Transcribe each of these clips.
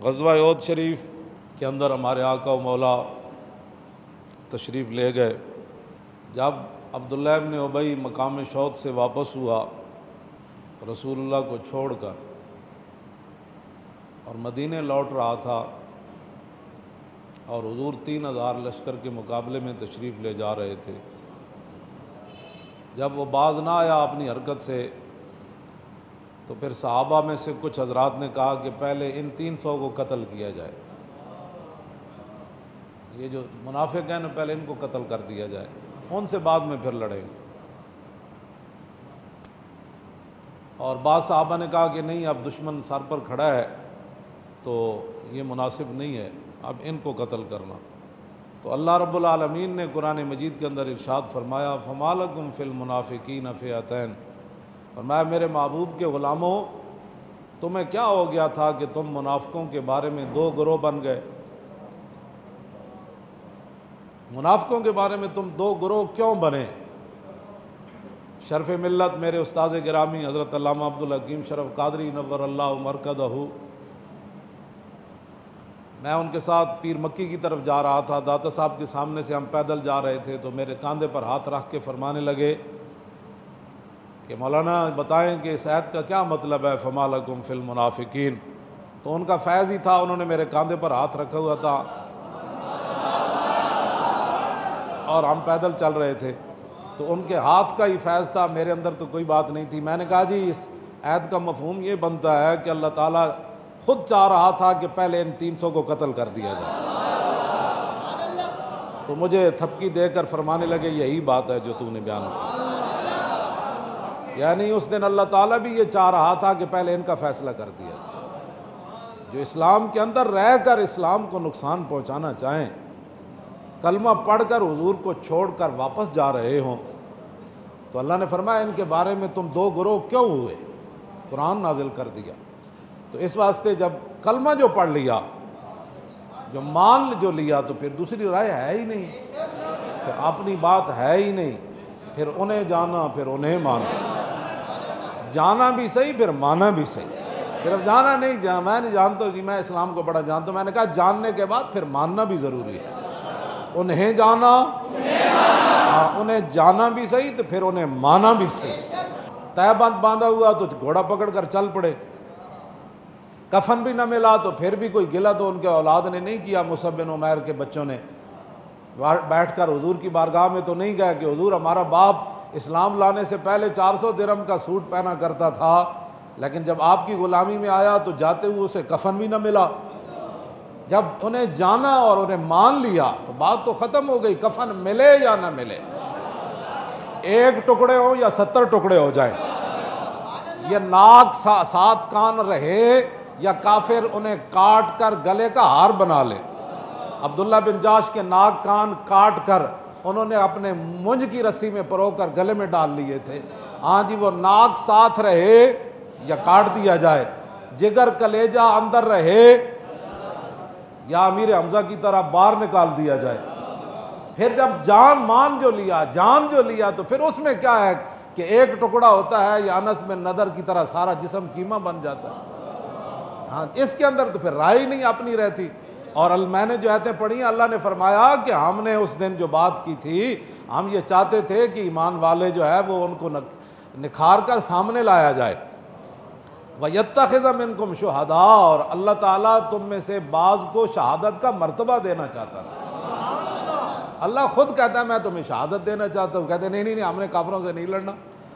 غزوہ احد شریف کے اندر ہمارے آقا و مولا تشریف لے گئے۔ جب عبداللہ ابن ابی مقام شوط سے واپس ہوا رسول اللہ کو چھوڑ کر اور مدینے لوٹ رہا تھا، اور حضور 3000 لشکر کے مقابلے میں تشریف لے جا رہے تھے، جب وہ باز نہ آیا اپنی حرکت سے تو پھر صحابہ میں سے کچھ حضرات نے کہا کہ پہلے ان 300 کو قتل کیا جائے، یہ جو منافق ہیں نا پہلے ان کو قتل کر دیا جائے، ان سے بعد میں پھر لڑیں گے۔ اور بعض صحابہ نے کہا کہ نہیں، اب دشمن سر پر کھڑا ہے تو یہ مناسب نہیں ہے اب ان کو قتل کرنا۔ تو اللہ رب العالمین نے قرآن مجید کے اندر ارشاد فرمایا فَمَا لَكُمْ فِي الْمُنَافِقِينَ فِئَتَيْنِ، فرمایا میرے محبوب کے غلاموں تمہیں کیا ہو گیا تھا کہ تم منافقوں کے بارے میں دو گروہ بن گئے؟ منافقوں کے بارے میں تم دو گروہ کیوں بنے؟ شرف ملت میرے استاذ گرامی حضرت علامہ عبدالحکیم شرف قادری نور اللہ مرکزہ، میں ان کے ساتھ پیر مکی کی طرف جا رہا تھا، داتا صاحب کے سامنے سے ہم پیدل جا رہے تھے تو میرے کاندھے پر ہاتھ رکھ کے فرمانے لگے کہ مولانا بتائیں کہ اس آیت کا کیا مطلب ہے فَمَا لَكُمْ فِي الْمُنَافِقِينَ۔ تو ان کا فیض ہی تھا، انہوں نے میرے کاندھے پر ہاتھ رکھا ہوا تھا اور ہم پیدل چل رہے تھے، تو ان کے ہاتھ کا ہی فیض تھا، میرے اندر تو کوئی بات نہیں تھی۔ میں نے کہا جی اس آیت کا مفہوم یہ بنتا ہے کہ اللہ تعالیٰ خود چاہ رہا تھا کہ پہلے ان 300 کو قتل کر دیا جائے۔ تو مجھے تھپکی دے کر فرمانے لگے یہی بات ہے جو تو نے بیان کی، یعنی اس دن اللہ تعالیٰ بھی یہ چاہ رہا تھا کہ پہلے ان کا فیصلہ کر دیا جائے۔ جو اسلام کے اندر رہ کر اسلام کو نقصان پہنچانا چاہیں، کلمہ پڑھ کر حضور کو چھوڑ کر واپس جا رہے ہوں، تو اللہ نے فرمایا ان کے بارے میں تم دو گروہ کیوں ہوئے؟ قرآن نازل کر دیا۔ تو اس واسطے جب کلمہ جو پڑھ لیا، جو مان جو لیا، تو پھر دوسری رائے ہے ہی نہیں، پھر اپنی بات ہے ہی نہیں، پھر انہیں جانا پھر انہیں مانا، جانا بھی صحیح پھر مانا بھی صحیح، صرف جانا نہیں، میں نہیں جانتا جی میں اسلام کو بڑا جانتا ہوں، میں نے کہا جاننے کے بعد پھر ماننا بھی ضروری ہے، انہیں جانا انہیں جانا بھی صحیح تو پھر انہیں مانا بھی صحیح۔ تہ بند باندھا ہوا تو گھوڑا پکڑ کر چل پڑے، کفن بھی نہ ملا تو پھر بھی کوئی گلہ تو ان کے اولاد نے نہیں کیا، مصعب بن عمیر کے بچوں نے بیٹھ کر حضور کی بارگاہ میں تو نہیں گئے کہ حضور ہمارا باپ اسلام لانے سے پہلے 400 درہم کا سوٹ پہنا کرتا تھا، لیکن جب آپ کی غلامی میں آیا تو جاتے ہوئے اسے کفن بھی نہ ملا۔ جب انہیں جانا اور انہیں مان لیا تو بات تو ختم ہو گئی، کفن ملے یا نہ ملے، ایک ٹکڑے ہوں یا 70 ٹکڑے ہو جائیں، یہ ناک 7 کان رہے یا کافر انہیں کاٹ کر گلے کا ہار بنا لے۔ عبداللہ بن جاش کے ناک کان کاٹ کر انہوں نے اپنے مونج کی رسی میں پرو کر گلے میں ڈال لیے تھے، ہاں جی وہ ناک ساتھ رہے یا کاٹ دیا جائے، جگر کلیجہ اندر رہے یا امیر حمزہ کی طرح باہر نکال دیا جائے۔ پھر جب جان مان جو لیا تو پھر اس میں کیا ہے کہ ایک ٹکڑا ہوتا ہے یا انس بن نضر کی طرح سارا جسم کیمہ بن جاتا ہے، ہاں اس کے اندر تو پھر رائے نہیں اپنی رہتی۔ اور میں نے جو آیتیں پڑھی ہیں، اللہ نے فرمایا کہ ہم نے اس دن جو بات کی تھی، ہم یہ چاہتے تھے کہ ایمان والے جو ہے وہ ان کو نکھار کر سامنے لایا جائے، وَيَتَّخِذَ مِنْكُمْ شُهَدَاءَ، اور اللہ تعالیٰ تم میں سے بعض کو شہادت کا مرتبہ دینا چاہتا تھا۔ اللہ خود کہتا ہے میں تمہیں شہادت دینا چاہتا ہوں، کہتے ہیں نہیں ہم نے کافروں سے نہیں لڑنا،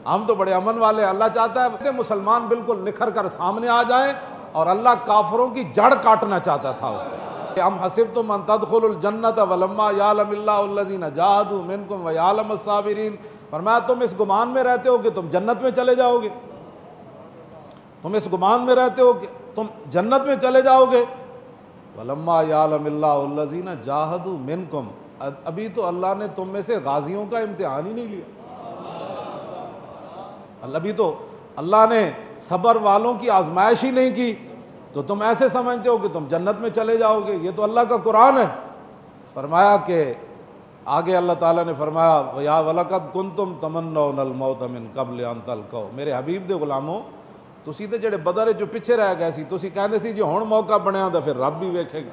ہم تو بڑے امن والے۔ اللہ چاہتا ہے کہ مسلمان بالکل نکھر کر سامنے آ جائیں، اور اللہ کافروں کی جڑ کاٹنا چاہتا تھا اس نے۔ ام حسبتم ان تدخلوا الجنۃ ولما یعلم اللہ الذین جاہدوا منکم ویعلم الصابرین، فرمایا تم اس گمان میں رہتے ہو کہ تم جنت میں چلے جاؤ گے، تم اس گمان میں رہتے ہو کہ تم جنت میں چلے جاؤ گے، ولما یعلم اللہ الذین جاہدوا منکم، ابھی تو اللہ نے تم میں سے غازیوں کا امتحان ہی نہیں لیا، ابھی تو اللہ نے صبر والوں کی آزمائش ہی نہیں کی، تو تم ایسے سمجھتے ہو کہ تم جنت میں چلے جاؤ گے۔ یہ تو اللہ کا قرآن ہے۔ فرمایا کہ آگے اللہ تعالیٰ نے فرمایا وَيَا وَلَقَدْ كُنْتُمْ تَمَنَّوْنَ الْمَوْتَ مِنْ قَبْلِ أَنْ تَلْقَوْا، میرے حبیب دے غلاموں تسی تے جڑے بدر جو پیچھے رہ گئے سی تسی کہندے سی جی ہن موقع بنیا تو پھر رب بھی ویکھے گا۔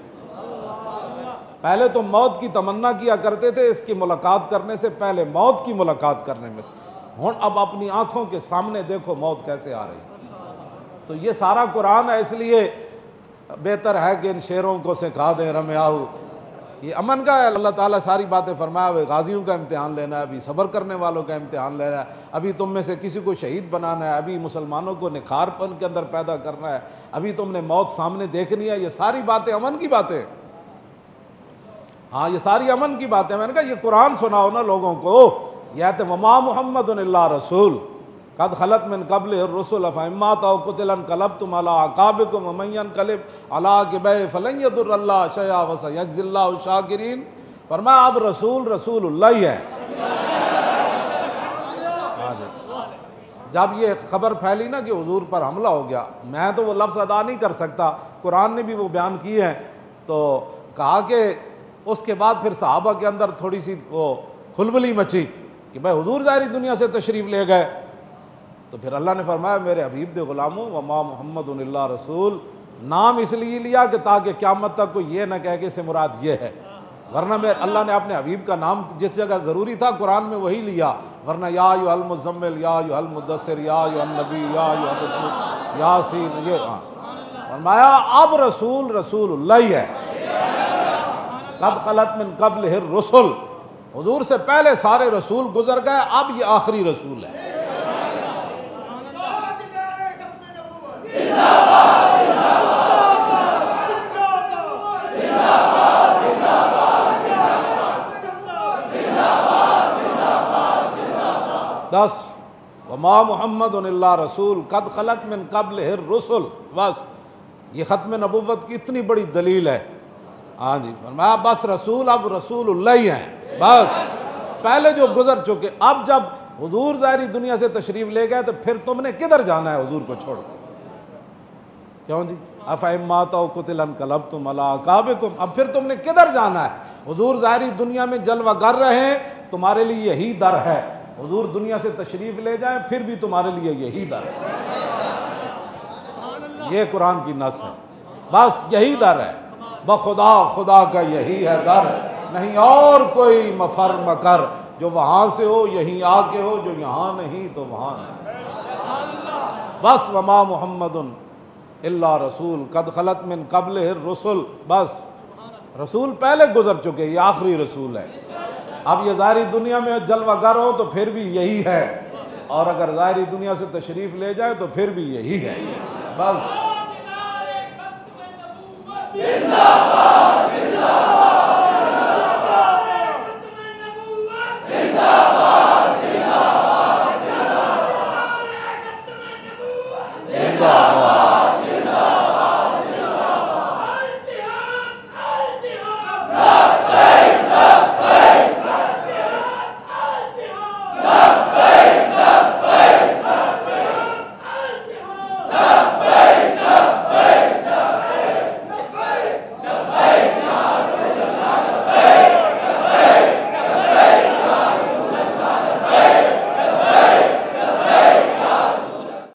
پہلے تو موت کی تمنا کیا کرتے تھے اس کی ملاقات کرنے سے پہلے، موت کی ملاقات کرنے میں، ہن اب اپنی آنکھوں کے سامنے دیکھو موت کیسے آ رہی۔ تو یہ سارا قرآن ہے، اس لیے بہتر ہے کہ ان شعروں کو سکھا دیں رمیاؤ۔ یہ امن کا ہے، اللہ تعالیٰ ساری باتیں فرمایا ہوئے، غازیوں کا امتحان لینا ہے، ابھی صبر کرنے والوں کا امتحان لینا ہے، ابھی تم میں سے کسی کو شہید بنانا ہے، ابھی مسلمانوں کو نکھار پن کے اندر پیدا کرنا ہے، ابھی تم نے موت سامنے دیکھنی ہے۔ یہ ساری باتیں امن کی باتیں، ہاں یہ ساری امن کی باتیں۔ میں نے کہا یہ قرآن سناؤ نا لوگوں کو۔ یہ آیت وما محمد الا رسول قد خلت من قبلہ الرسل افإن مات أو قتل انقلبتم على أعقابكم ومن ينقلب على عقبيه فلن يضر الله شيئا وسيجزي الله الشاكرين۔ فرمایا اب رسول رسول اللہ ہی ہے۔ جب یہ خبر پھیلی نا کہ حضور پر حملہ ہو گیا، میں تو وہ لفظ ادا نہیں کر سکتا، قرآن نے بھی وہ بیان کیے ہیں، تو کہا کہ اس کے بعد پھر صحابہ کے اندر تھوڑی سی وہ کھلبلی مچی کہ بھائی حضور ظاہری دنیا سے تشریف لے گئے۔ تو پھر اللہ نے فرمایا میرے حبیب دے غلاموں وما محمد الا رسول، نام اس لیے لیا کہ تاکہ قیامت تک کوئی یہ نہ کہے کہ اس سے مراد یہ ہے، ورنہ میں اللہ نے اپنے حبیب کا نام جس جگہ ضروری تھا قرآن میں وہی لیا، ورنہ یا ایھا المزمل، یا ایھا المدثر، یا ایھا النبی، یا ایھا الرسول، یاسین، یہ فرمایا اب رسول رسول اللہ ہی ہے۔ قد خلت من قبلہ الرسل، حضور سے پہلے سارے رسول گزر گئے، اب یہ آخری رسول ہے۔ بس وما محمد الا رسول قد خلت من قبلہ الرسل، بس یہ ختم نبوت کی اتنی بڑی دلیل ہے۔ ہاں جی فرمایا بس رسول اب رسول اللہ ہی ہیں، بس پہلے جو گزر چکے، اب جب حضور ظاہری دنیا سے تشریف لے گئے تو پھر تم نے کدھر جانا ہے حضور کو چھوڑ کر؟ کیوں جی افإن مات أو قتل انقلبتم على أعقابكم، اب پھر تم نے کدھر جانا ہے؟ حضور ظاہری دنیا میں جلوہ گر رہے ہیں، تمہارے لیے یہی در ہے، حضور دنیا سے تشریف لے جائیں پھر بھی تمہارے لیے یہی در ہے۔ یہ قرآن کی نص ہے، بس یہی در ہے، بخدا خدا کا یہی ہے در، نہیں اور کوئی مفر مکر، جو وہاں سے ہو یہیں آ کے ہو، جو یہاں نہیں تو وہاں نہیں۔ بس وما محمد الا رسول قد خلت من قبلہ الرسل، بس رسول پہلے گزر چکے، یہ آخری رسول ہے۔ اب یہ ظاہری دنیا میں جلوہ گر ہو تو پھر بھی یہی ہے، اور اگر ظاہری دنیا سے تشریف لے جائے تو پھر بھی یہی ہے، بس